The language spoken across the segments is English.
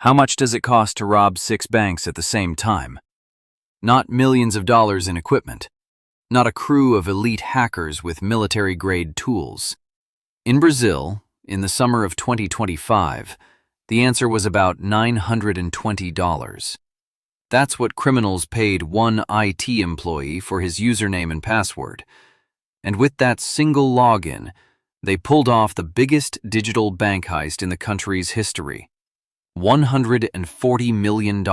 How much does it cost to rob 6 banks at the same time? Not millions of dollars in equipment. Not a crew of elite hackers with military-grade tools. In Brazil, in the summer of 2025, the answer was about $920. That's what criminals paid one IT employee for his username and password. And with that single login, they pulled off the biggest digital bank heist in the country's history. $140 million,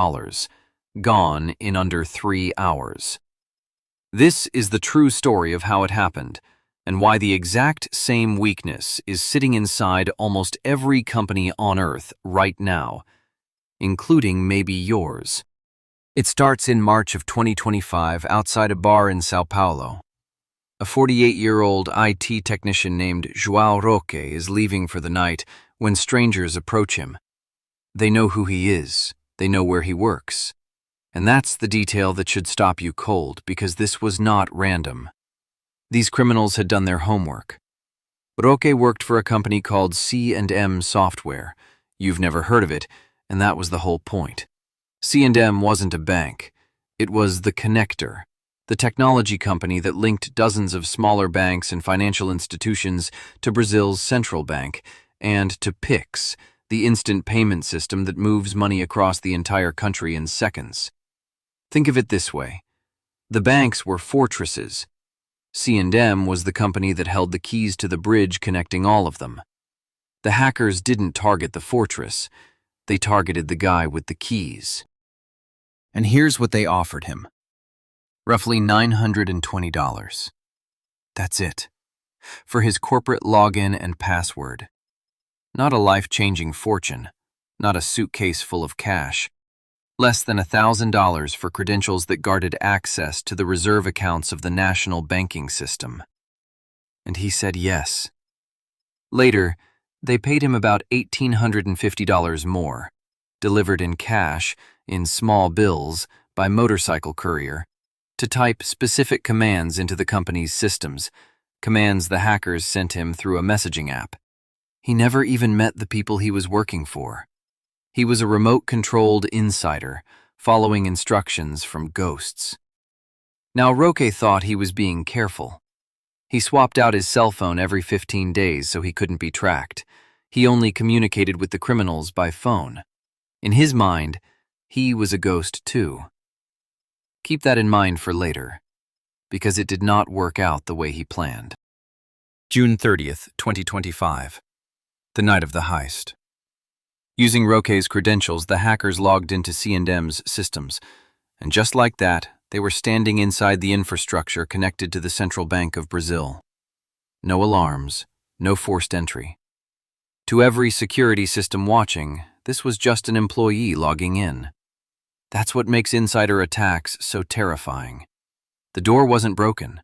gone in under 3 hours. This is the true story of how it happened, and why the exact same weakness is sitting inside almost every company on Earth right now, including maybe yours. It starts in March of 2025 outside a bar in São Paulo. A 48-year-old IT technician named João Roque is leaving for the night when strangers approach him. They know who he is, they know where he works. And that's the detail that should stop you cold, because this was not random. These criminals had done their homework. Roque worked for a company called C&M Software. You've never heard of it, and that was the whole point. C&M wasn't a bank. It was the connector, the technology company that linked dozens of smaller banks and financial institutions to Brazil's central bank, and to Pix, the instant payment system that moves money across the entire country in seconds. Think of it this way. The banks were fortresses. C&M was the company that held the keys to the bridge connecting all of them. The hackers didn't target the fortress. They targeted the guy with the keys. And here's what they offered him. Roughly $920. That's it. For his corporate login and password. Not a life-changing fortune. Not a suitcase full of cash. Less than $1,000 for credentials that guarded access to the reserve accounts of the national banking system. And he said yes. Later, they paid him about $1,850 more, delivered in cash, in small bills, by motorcycle courier, to type specific commands into the company's systems, commands the hackers sent him through a messaging app. He never even met the people he was working for. He was a remote-controlled insider, following instructions from ghosts. Now, Roque thought he was being careful. He swapped out his cell phone every 15 days so he couldn't be tracked. He only communicated with the criminals by phone. In his mind, he was a ghost too. Keep that in mind for later, because it did not work out the way he planned. June 30th, 2025. The night of the heist. Using Roque's credentials, the hackers logged into C&M's systems, and just like that, they were standing inside the infrastructure connected to the Central Bank of Brazil. No alarms, no forced entry. To every security system watching, this was just an employee logging in. That's what makes insider attacks so terrifying. The door wasn't broken.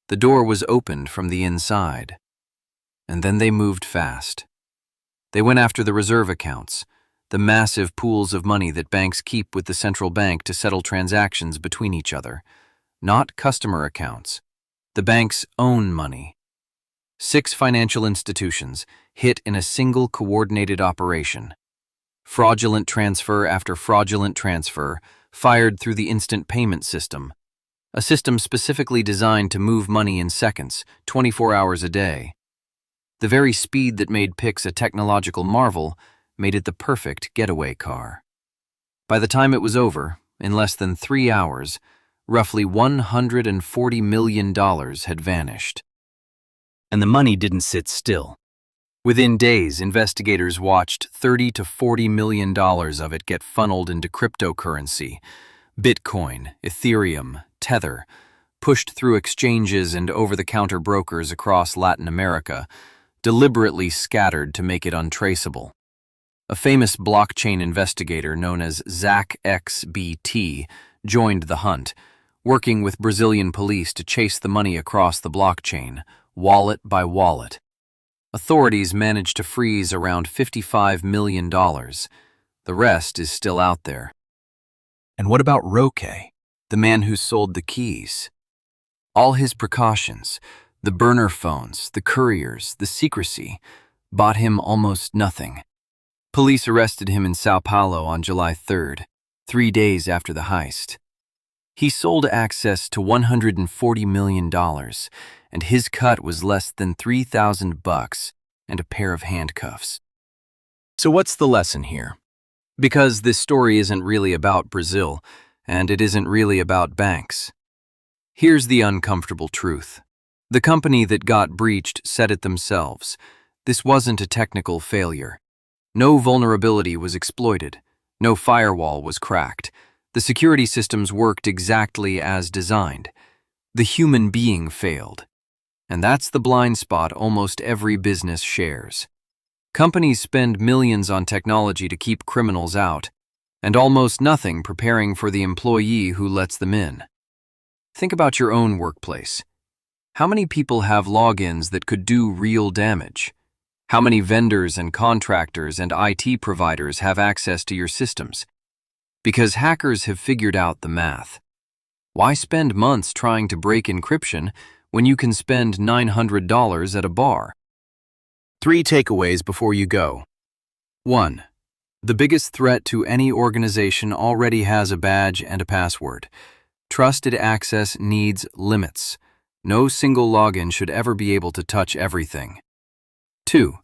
The door was opened from the inside. And then they moved fast. They went after the reserve accounts, the massive pools of money that banks keep with the central bank to settle transactions between each other. Not customer accounts, the bank's own money. 6 financial institutions hit in a single coordinated operation. Fraudulent transfer after fraudulent transfer fired through the instant payment system, a system specifically designed to move money in seconds, 24 hours a day. The very speed that made Pix a technological marvel made it the perfect getaway car. By the time it was over, in less than 3 hours, roughly $140 million had vanished. And the money didn't sit still. Within days, investigators watched $30 to $40 million of it get funneled into cryptocurrency, Bitcoin, Ethereum, Tether, pushed through exchanges and over-the-counter brokers across Latin America, deliberately scattered to make it untraceable. A famous blockchain investigator known as Zach XBT joined the hunt, working with Brazilian police to chase the money across the blockchain, wallet by wallet. Authorities managed to freeze around $55 million. The rest is still out there. And what about Roque, the man who sold the keys? All his precautions, the burner phones, the couriers, the secrecy, bought him almost nothing. Police arrested him in São Paulo on July 3rd, 3 days after the heist. He sold access to $140 million, and his cut was less than $3,000 and a pair of handcuffs. So what's the lesson here? Because this story isn't really about Brazil, and it isn't really about banks. Here's the uncomfortable truth. The company that got breached said it themselves. This wasn't a technical failure. No vulnerability was exploited. No firewall was cracked. The security systems worked exactly as designed. The human being failed. And that's the blind spot almost every business shares. Companies spend millions on technology to keep criminals out, and almost nothing preparing for the employee who lets them in. Think about your own workplace. How many people have logins that could do real damage? How many vendors and contractors and IT providers have access to your systems? Because hackers have figured out the math. Why spend months trying to break encryption when you can spend $900 at a bar? 3 takeaways before you go. 1. The biggest threat to any organization already has a badge and a password. Trusted access needs limits. No single login should ever be able to touch everything. 2.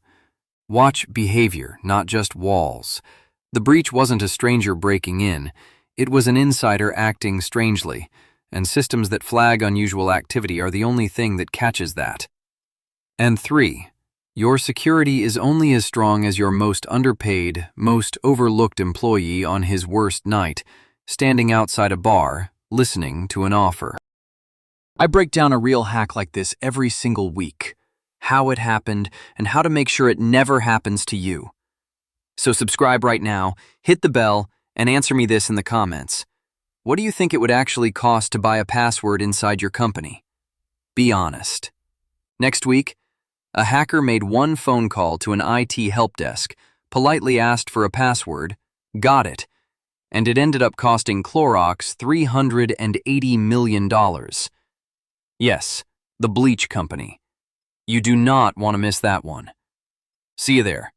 Watch behavior, not just walls. The breach wasn't a stranger breaking in. It was an insider acting strangely, and systems that flag unusual activity are the only thing that catches that. And 3. Your security is only as strong as your most underpaid, most overlooked employee on his worst night, standing outside a bar, listening to an offer. I break down a real hack like this every single week. How it happened, and how to make sure it never happens to you. So subscribe right now, hit the bell, and answer me this in the comments. What do you think it would actually cost to buy a password inside your company? Be honest. Next week, a hacker made one phone call to an IT help desk, politely asked for a password, got it, and it ended up costing Clorox $380 million. Yes, the bleach company. You do not want to miss that one. See you there.